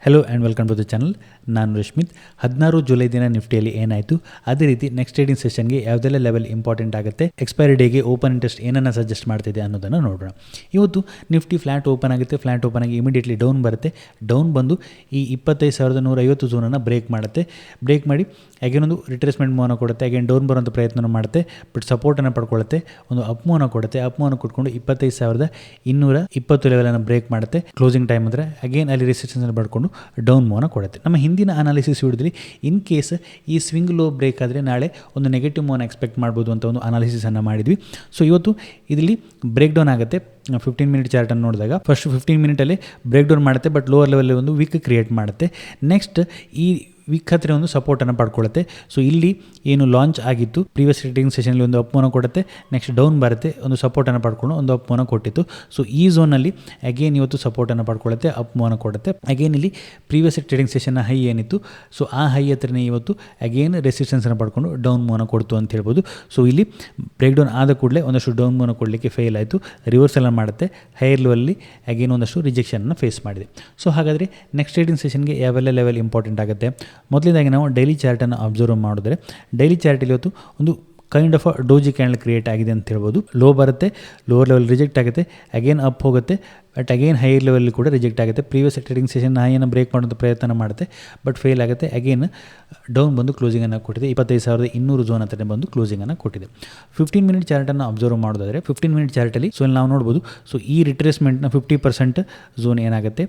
Hello and welcome to the channel. ನಾನು Rashmith. 16 July ದಿನ ನಿಫ್ಟಿಯಲ್ಲಿ ಏನಾಯಿತು, ಅದೇ ರೀತಿ ನೆಕ್ಸ್ಟ್ ಟ್ರೇಡಿಂಗ್ ಸೆಷನ್ಗೆ ಯಾವುದೆಲ್ಲ ಲೆವೆಲ್ ಇಂಪಾರ್ಟೆಂಟ್ ಆಗುತ್ತೆ, ಎಕ್ಸ್ಪೈರಿ ಡೇಗೆ ಓಪನ್ ಇಂಟ್ರೆಸ್ಟ್ ಏನನ್ನು ಸಜೆಸ್ಟ್ ಮಾಡ್ತಿದೆ ಅನ್ನೋದನ್ನು ನೋಡೋಣ. ಇವತ್ತು ನಿಫ್ಟಿ ಫ್ಲಾಟ್ ಓಪನ್ ಆಗುತ್ತೆ. ಫ್ಲಾಟ್ ಓಪನ್ ಆಗಿ ಇಮಿಡಿಯೇಟ್ಲಿ ಡೌನ್ ಬರುತ್ತೆ. ಡೌನ್ ಬಂದು ಈ 25,150 ಝೋನನ್ನು ಬ್ರೇಕ್ ಮಾಡುತ್ತೆ. ಬ್ರೇಕ್ ಮಾಡಿ ಅಗೇನ್ ಒಂದು ರಿಟ್ರೇಸ್ಮೆಂಟ್ ಮೂವನ್ನು ಕೊಡುತ್ತೆ. ಅಗೇನ್ ಡೌನ್ ಬರುವಂಥ ಪ್ರಯತ್ನ ಮಾಡುತ್ತೆ, ಬಟ್ ಸಪೋರ್ಟನ್ನು ಪಡ್ಕೊಳ್ಳುತ್ತೆ. ಒಂದು ಅಪ್ ಮೂವನ್ನು ಕೊಡುತ್ತೆ. ಅಪ್ ಮೂವನ್ನು ಕೊಟ್ಕೊಂಡು 25,220 ಲೆವೆಲನ್ನು ಬ್ರೇಕ್ ಮಾಡುತ್ತೆ. ಕ್ಲೋಸಿಂಗ್ ಟೈಮ್ ಅಂದರೆ ಅಗೇನ್ ಅಲ್ಲಿ ರೆಸಿಸ್ಟೆನ್ಸ್ ಪಡ್ಕೊಂಡು ಡೌನ್ ಮೂವನ್ನ ಕೊಡುತ್ತೆ. ನಮ್ಮ ಹಿಂದಿನ ಅನಾಲಿಸಿಸ್ ವಿಡಿಯೋದಲ್ಲಿ ಇನ್ ಕೇಸ್ ಈ ಸ್ವಿಂಗ್ ಲೋ ಬ್ರೇಕ್ ಆದರೆ ನಾಳೆ ಒಂದು ನೆಗೆಟಿವ್ ಮೂವನ್ನ ಎಕ್ಸ್ಪೆಕ್ಟ್ ಮಾಡ್ಬೋದು ಅಂತ ಒಂದು ಅನಾಲಿಸಿಸನ್ನು ಮಾಡಿದ್ವಿ. ಸೊ ಇವತ್ತು ಇದರಲ್ಲಿ ಬ್ರೇಕ್ ಡೌನ್ ಆಗುತ್ತೆ. 15 ಮಿನಿಟ್ ಚಾರ್ಟನ್ನು ನೋಡಿದಾಗ ಫಸ್ಟ್ 15 ಮಿನಿಟಲ್ಲಿ ಬ್ರೇಕ್ ಡೌನ್ ಮಾಡುತ್ತೆ, ಬಟ್ ಲೋವರ್ ಲೆವೆಲ್ ಒಂದು ವೀಕ್ ಕ್ರಿಯೇಟ್ ಮಾಡುತ್ತೆ. ನೆಕ್ಸ್ಟ್ ಈ ವೀಕ್ ಹತ್ತಿರ ಒಂದು ಸಪೋರ್ಟನ್ನು ಪಡ್ಕೊಳ್ಳುತ್ತೆ. ಸೊ ಇಲ್ಲಿ ಏನು ಲಾಂಚ್ ಆಗಿತ್ತು ಪ್ರೀವಿಯಸ್ ಟ್ರೇಡಿಂಗ್ ಸೆಷನಲ್ಲಿ ಒಂದು ಅಪ್ ಮೂವನ್ನ ಕೊಡುತ್ತೆ. ನೆಕ್ಸ್ಟ್ ಡೌನ್ ಬರುತ್ತೆ, ಒಂದು ಸಪೋರ್ಟನ್ನು ಪಡ್ಕೊಂಡು ಒಂದು ಅಪ್ ಮೂವನ್ನ ಕೊಟ್ಟಿತ್ತು. ಸೊ ಈ ಝೋನಲ್ಲಿ ಅಗೇನ್ ಇವತ್ತು ಸಪೋರ್ಟನ್ನು ಪಡ್ಕೊಳ್ಳುತ್ತೆ, ಅಪ್ ಮೂವನ್ನ ಕೊಡುತ್ತೆ. ಅಗೇನ್ ಇಲ್ಲಿ ಪ್ರೀವಿಯಸ್ ಟ್ರೇಡಿಂಗ್ ಸೆಷನ್ನ ಹೈ ಏನಿತ್ತು, ಸೊ ಆ ಹೈ ಹತ್ರನೇ ಇವತ್ತು ಅಗೇನ್ ರೆಸಿಸ್ಟೆನ್ಸನ್ನು ಪಡ್ಕೊಂಡು ಡೌನ್ ಮೂವನ್ನ ಕೊಡ್ತು ಅಂತ ಹೇಳ್ಬೋದು. ಸೊ ಇಲ್ಲಿ ಬ್ರೇಕ್ ಡೌನ್ ಆದ ಕೂಡಲೇ ಒಂದಷ್ಟು ಡೌನ್ ಮೂವನ್ನ ಕೊಡಲಿಕ್ಕೆ ಫೇಲ್ ಆಯಿತು. ರಿವರ್ಸಲ್ ಮಾಡುತ್ತೆ. ಹೈಯರ್ ಲೆವೆಲ್ಲಿ ಅಗೇನ್ ಒಂದಷ್ಟು ರಿಜೆಕ್ಷನನ್ನು ಫೇಸ್ ಮಾಡಿದೆ. ಸೊ ಹಾಗಾದರೆ ನೆಕ್ಸ್ಟ್ ಟ್ರೇಡಿಂಗ್ ಸೆಷನ್ಗೆ ಯಾವೆಲ್ಲ ಲೆವೆಲ್ ಇಂಪಾರ್ಟೆಂಟ್ ಆಗುತ್ತೆ, ಮೊದಲನೇದಾಗಿ ನಾವು ಡೈಲಿ ಚಾರ್ಟನ್ನು ಅಬ್ಸರ್ವ್ ಮಾಡಿದ್ರೆ ಡೈಲಿ ಚಾರ್ಟಲ್ಲಿ ಇವತ್ತು ಒಂದು kind of doji candle create ಆಗಿದೆ ಅಂತ ಹೇಳ್ಬೋದು. ಲೋ ಬರುತ್ತೆ, ಲೋವರ್ ಲೆವೆಲ್ ರಿಜೆಕ್ಟ್ ಆಗುತ್ತೆ, ಅಗೇನ್ ಅಪ್ ಹೋಗುತ್ತೆ, ಬಟ್ ಅಗೇನ್ ಹೈಯರ್ ಲೆವೆಲ್ ಕೂಡ ರಿಜೆಕ್ಟ್ ಆಗುತ್ತೆ. ಪ್ರೀವಿಯಸ್ ಟ್ರೇಡಿಂಗ್ ಸೆಷನ್ ಹೈಯನ್ನು ಬ್ರೇಕ್ ಮಾಡುವಂಥ ಪ್ರಯತ್ನ ಮಾಡುತ್ತೆ, ಬಟ್ ಫೇಲ್ ಆಗುತ್ತೆ. ಅಗೇನ್ ಡೌನ್ ಬಂದು ಕ್ಲೋಸಿಂಗನ್ನು ಕೊಟ್ಟಿದೆ. 25,200 ಝೋನ್ ಹತ್ರ ಬಂದು ಕ್ಲೋಸಿಂಗನ್ನು ಕೊಟ್ಟಿದೆ. 15 ಮಿನಿಟ್ ಚಾರ್ಟನ್ನು ಅಬ್ಸರ್ವ್ ಮಾಡೋದಾದರೆ 15 ಮಿನಿಟ್ ಚಾರ್ಟಲ್ಲಿ ಸೊ ಇಲ್ಲಿ ನಾವು ನೋಡ್ಬೋದು. ಸೊ ಈ ರಿಟ್ರೇಸ್ಮೆಂಟ್ನ 50% ಝೋನ್ ಏನಾಗುತ್ತೆ,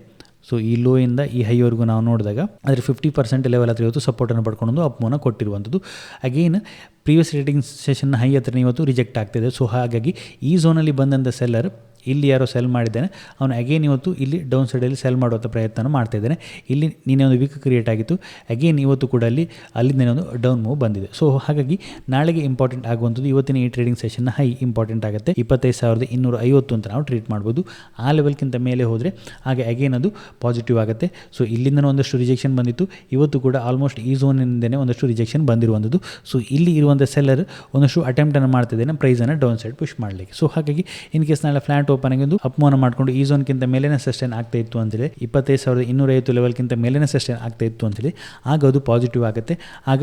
ಸೊ ಈ ಲೋಯಿಂದ ಈ ಹೈವರೆಗೂ ನಾವು ನೋಡಿದಾಗ ಅದರ 50% ಲೆವೆಲ್ ಹತ್ರ ಇವತ್ತು ಸಪೋರ್ಟನ್ನು ಪಡ್ಕೊಂಡು ಅಪ್ ಮೂವನ್ನ ಕೊಟ್ಟಿರುವಂಥದ್ದು. ಅಗೇನ್ ಪ್ರೀವಿಯಸ್ ರೇಟಿಂಗ್ ಸೆಷನ್ನ ಹೈ ಹತ್ರ ಇವತ್ತು ರಿಜೆಕ್ಟ್ ಆಗ್ತಿದೆ. ಸೊ ಹಾಗಾಗಿ ಈ ಝೋನಲ್ಲಿ ಬಂದಂಥ ಸೆಲ್ಲರ್ ಇಲ್ಲಿ ಯಾರೋ ಸೆಲ್ ಮಾಡಿದ್ದಾನೆ, ಅವನು ಅಗೇನ್ ಇವತ್ತು ಇಲ್ಲಿ ಡೌನ್ ಸೈಡಲ್ಲಿ ಸೆಲ್ ಮಾಡುವಂಥ ಪ್ರಯತ್ನ ಮಾಡ್ತಾಯಿದ್ದಾನೆ. ಇಲ್ಲಿ ನಿನ್ನೆ ಒಂದು ವೀಕ್ ಕ್ರಿಯೇಟ್ ಆಗಿತ್ತು, ಅಗೇನ್ ಇವತ್ತು ಕೂಡ ಅಲ್ಲಿಂದ ಒಂದು ಡೌನ್ ಮೂವ್ ಬಂದಿದೆ. ಸೊ ಹಾಗಾಗಿ ನಾಳೆಗೆ ಇಂಪಾರ್ಟೆಂಟ್ ಆಗುವಂಥದ್ದು ಇವತ್ತಿನ ಈ ಟ್ರೇಡಿಂಗ್ ಸೆಷನ್ನ ಹೈ ಇಂಪಾರ್ಟೆಂಟ್ ಆಗುತ್ತೆ. 25,250 ಅಂತ ನಾವು ಟ್ರೀಟ್ ಮಾಡ್ಬೋದು. ಆ ಲೆವೆಲ್ಗಿಂತ ಮೇಲೆ ಹೋದರೆ ಹಾಗೆ ಅಗೇನ್ ಅದು ಪಾಸಿಟಿವ್ ಆಗುತ್ತೆ. ಸೊ ಇಲ್ಲಿಂದ ಒಂದಷ್ಟು ರಿಜೆಕ್ಷನ್ ಬಂದಿತ್ತು, ಇವತ್ತು ಕೂಡ ಆಲ್ಮೋಸ್ಟ್ ಈ ಝೋನಿಂದನೇ ಒಂದಷ್ಟು ರಿಜೆಕ್ಷನ್ ಬಂದಿರುವಂಥದ್ದು. ಸೊ ಇಲ್ಲಿ ಇರುವಂಥ ಸೆಲ್ಲರ್ ಒಂದಷ್ಟು ಅಟೆಂಪ್ಟನ್ನು ಮಾಡ್ತಿದ್ದೇನೆ ಪ್ರೈಸನ್ನು ಡೌನ್ ಸೈಡ್ ಪುಷ್ ಮಾಡಲಿಕ್ಕೆ. ಸೊ ಹಾಗಾಗಿ ಇನ್ ಕೇಸ್ ನಾಳೆ ಫ್ಲಾಟ್ ಓಪನ್ ಆಗಿ ಒಂದು ಅಪ್ ಮೂವನ್ನ ಮಾಡಿಕೊಂಡು ಈ ಝೋನ್ಗಿಂತ ಮೇಲೇನೆ ಸಸ್ಟೈನ್ ಆಗ್ತಾ ಇತ್ತು ಅಂತೇಳಿ 25,250 ಲೆವೆಲ್ಗಿಂತ ಮೇಲೇನೆ ಸಸ್ಟೈನ್ ಆಗ್ತಾ ಇತ್ತು ಅಂತೇಳಿ ಆಗ ಅದು ಪಾಸಿಟಿವ್ ಆಗುತ್ತೆ. ಆಗ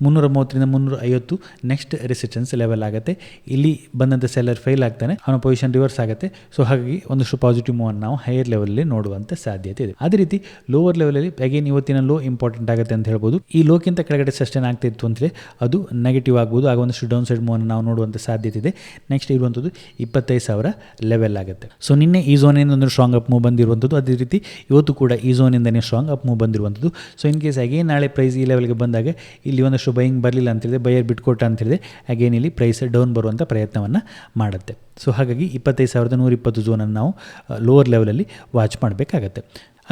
330ರಿಂದ 350 ನೆಕ್ಸ್ಟ್ ರೆಸಿಸ್ಟೆನ್ಸ್ ಲೆವೆಲ್ ಆಗುತ್ತೆ. ಇಲ್ಲಿ ಬಂದಂಥ ಸೆಲ್ಲರ್ ಫೇಲ್ ಆಗ್ತಾನೆ, ಅವನ ಪೊಸಿಷನ್ ರಿವರ್ಸ್ ಆಗುತ್ತೆ. ಸೊ ಹಾಗಾಗಿ ಒಂದಷ್ಟು ಪಾಸಿಟಿವ್ ಮೂವ್ ನಾವು ಹೈಯರ್ ಲೆವೆಲಲ್ಲಿ ನೋಡುವಂಥ ಸಾಧ್ಯತೆ ಇದೆ. ಅದೇ ರೀತಿ ಲೋವರ್ ಲೆವೆಲಲ್ಲಿ ಅಗೇನ್ ಇವತ್ತಿನ ಲೋ ಇಂಪಾರ್ಟೆಂಟ್ ಆಗುತ್ತೆ ಅಂತ ಹೇಳ್ಬೋದು. ಈ ಲೋಕ್ಕಿಂತ ಕೆಳಗಡೆ ಸಸ್ಟೈನ್ ಆಗ್ತಾ ಇತ್ತು ಅಂತೇಳಿ ಅದು ನೆಗೆಟಿವ್ ಆಗ್ಬೋದು. ಆಗ ಒಂದಷ್ಟು ಡೌನ್ ಸೈಡ್ ಮೂವ್ ನಾವು ನೋಡುವಂಥ ಸಾಧ್ಯತೆ ಇದೆ. ನೆಕ್ಸ್ಟ್ ಇರುವಂಥದ್ದು 25,000 ಲೆವೆಲ್ ಆಗುತ್ತೆ. ಸೊ ನಿನ್ನೆ ಈ ಝೋನಿಂದ ಒಂದು ಸ್ಟ್ರಾಂಗ್ ಅಪ್ ಮೂವ್ ಬಂದಿರುವಂಥದ್ದು, ಅದೇ ರೀತಿ ಇವತ್ತು ಕೂಡ ಈ ಝೋನಿಂದನೇ ಸ್ಟ್ರಾಂಗ್ ಅಪ್ ಮೂವ್ ಬಂದಿರುವಂಥದ್ದು. ಸೊ ಇನ್ ಕೇಸ್ ಅಗೇನ್ ನಾಳೆ ಪ್ರೈಸ್ ಈ ಲೆವೆಲ್ಗೆ ಬಂದಾಗ ಇಲ್ಲಿ ಒಂದಷ್ಟು ಬೈಯಿಂಗ್ ಬರಲಿಲ್ಲ ಅಂತೇಳಿದೆ, ಬೈಯರ್ ಬಿಟ್ಕೊಟ್ಟ ಅಂತೇಳಿದೆ, ಅಗೇನ್ ಇಲ್ಲಿ ಪ್ರೈಸ್ ಡೌನ್ ಬರುವಂಥ ಪ್ರಯತ್ನವನ್ನು ಮಾಡುತ್ತೆ. ಸೊ ಹಾಗಾಗಿ 25,120 ಝೋನನ್ನು ನಾವು ಲೋವರ್ ಲೆವೆಲಲ್ಲಿ ವಾಚ್ ಮಾಡಬೇಕಾಗತ್ತೆ.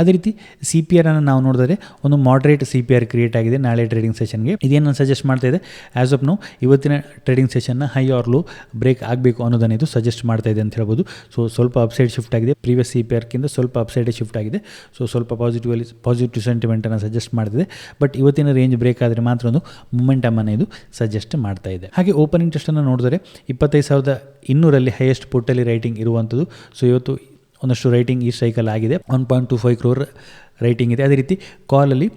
ಅದೇ ರೀತಿ ಸಿ ಪಿ ಆರನ್ನು ನಾವು ನೋಡಿದ್ರೆ ಒಂದು moderate C P R create ಆಗಿದೆ ನಾಳೆ ಟ್ರೇಡಿಂಗ್ ಸೆಷನ್ಗೆ. ಇದೇನು ಸಜೆಸ್ಟ್ ಮಾಡ್ತಾ ಇದೆ, ಆ್ಯಸ್ ಆಫ್ ನೋ ಇವತ್ತಿನ ಟ್ರೇಡಿಂಗ್ ಸೆಷನ್ನ ಹೈ ಆರ್ ಲೋ ಬ್ರೇಕ್ ಆಗಬೇಕು ಅನ್ನೋದನ್ನು ಇದು ಸಜೆಸ್ಟ್ ಮಾಡ್ತಾ ಇದೆ ಅಂತ ಹೇಳ್ಬೋದು. ಸೊ ಸ್ವಲ್ಪ ಅಪ್ಸೈಡ್ ಶಿಫ್ಟ್ ಆಗಿದೆ, ಪ್ರೀವಿಯಸ್ ಸಿ ಪಿ ಆರ್ಗಿಂತ ಸ್ವಲ್ಪ ಅಪ್ಸೈಡ್ ಶಿಫ್ಟ್ ಆಗಿದೆ. ಸೊ ಸ್ವಲ್ಪ ಪಾಸಿಟಿವ್ ಸೆಂಟಿಮೆಂಟನ್ನು ಸಜೆಸ್ಟ್ ಮಾಡ್ತಿದೆ. ಬಟ್ ಇವತ್ತಿನ ರೇಂಜ್ ಬ್ರೇಕ್ ಆದರೆ ಮಾತ್ರ ಒಂದು ಮೊಮೆಂಟಮನ್ನು ಇದು ಸಜೆಸ್ಟ್ ಮಾಡ್ತಾ ಇದೆ. ಹಾಗೆ ಓಪನ್ ಇಂಟ್ರೆಸ್ಟನ್ನು ನೋಡಿದ್ರೆ 25,200 ಹೈಯೆಸ್ಟ್ ಪುಟ್ಟಲ್ಲಿ ರೈಟಿಂಗ್ ಇರುವಂಥದ್ದು. ಸೊ ಇವತ್ತು ಒಂದಷ್ಟು ರೈಟಿಂಗ್ ಈ ಸೈಕಲ್ ಆಗಿದೆ. 1.25 crore ರೈಟಿಂಗ್ ಇದೆ. ಅದೇ ರೀತಿ ಕಾಲಲ್ಲಿ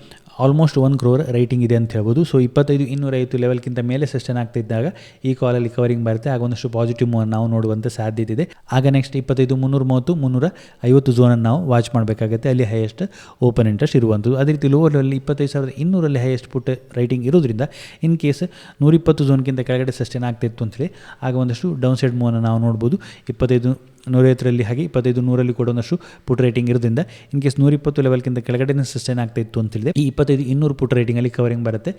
ಆಲ್ಮೋಸ್ಟ್ 1 crore ರೈಟಿಂಗ್ ಇದೆ ಅಂತ ಹೇಳ್ಬೋದು. ಸೊ 25,250 ಲೆವೆಲ್ಗಿಂತ ಮೇಲೆ ಸಸ್ಟೈನ್ ಆಗ್ತಿದ್ದಾಗ ಈ ಕಾಲಲ್ಲಿ ಕವರಿಂಗ್ ಬರುತ್ತೆ. ಆಗ ಒಂದಷ್ಟು ಪಾಸಿಟಿವ್ ಮೂವ್ ನಾವು ನೋಡುವಂಥ ಸಾಧ್ಯತೆ ಇದೆ. ಆಗ ನೆಕ್ಸ್ಟ್ 25,330, 350 ಝೋನನ್ನು ನಾವು ವಾಚ್ ಮಾಡಬೇಕಾಗುತ್ತೆ. ಅಲ್ಲಿ ಹೈಯೆಸ್ಟ್ ಓಪನ್ ಇಂಟ್ರೆಸ್ಟ್ ಇರುವಂಥದ್ದು. ಅದೇ ರೀತಿ ಲೋವರ್ ಲೆವೆಲ್ 25,200 ಹೈಯೆಸ್ಟ್ ಪುಟ್ ರೈಟಿಂಗ್ ಇರೋದ್ರಿಂದ ಇನ್ ಕೇಸ್ 120 ಝೋನ್ಗಿಂತ ಕೆಳಗಡೆ ಸಸ್ಟೈನ್ ಆಗ್ತಿತ್ತು ಅಂತೇಳಿ ಆಗ ಒಂದಷ್ಟು ಡೌನ್ ಸೈಡ್ ಮೂವನ್ನು ನಾವು ನೋಡ್ಬೋದು. 25,150 ಹಾಗೆ 25,100 ಕೂಡ ಒಂದಷ್ಟು ಪುಟ್ ರೈಟಿಂಗ್ ಇರೋದ್ರಿಂದ ಇನ್ ಕೇಸ್ 120 ಲೆವೆಲ್ಗಿಂತ ಕೆಳಗಡೆ ಸಸ್ಟೈನ್ ಆಗ್ತಾ ಇತ್ತು ಅಂತೇಳಿದೆ ಈ 25,200 ಪುಟ್ ರೈಟಿಂಗಲ್ಲಿ ಕವರಿಂಗ್ ಬರುತ್ತೆ.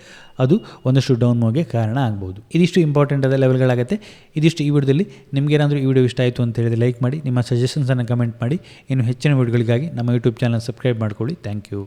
ಅದು ಒಂದಷ್ಟು ಡೌನ್ ಮೂವ್ಗೆ ಕಾರಣ ಆಗ್ಬೋದು. ಇದಿಷ್ಟು ಇಂಪಾರ್ಟೆಂಟ್ ಆದ ಲೆವೆಲ್ಗಳಾಗುತ್ತೆ. ಇದಿಷ್ಟು ಈ ವಿಡಿಯೋದಲ್ಲಿ ನಿಮಗೇನಾದರೂ ಈ ವಿಡಿಯೋ ಇಷ್ಟ ಆಯಿತು ಅಂತ ಹೇಳಿದ್ರೆ ಲೈಕ್ ಮಾಡಿ, ನಿಮ್ಮ ಸಜೆಷನ್ಸನ್ನು ಕಮೆಂಟ್ ಮಾಡಿ. ಇನ್ನು ಹೆಚ್ಚಿನ ವಿಡಿಯೋಗಳಿಗಾಗಿ ನಮ್ಮ ಯೂಟ್ಯೂಬ್ ಚಾನಲ್ ಸಬ್ಸ್ಕ್ರೈಬ್ ಮಾಡ್ಕೊಳ್ಳಿ. Thank you.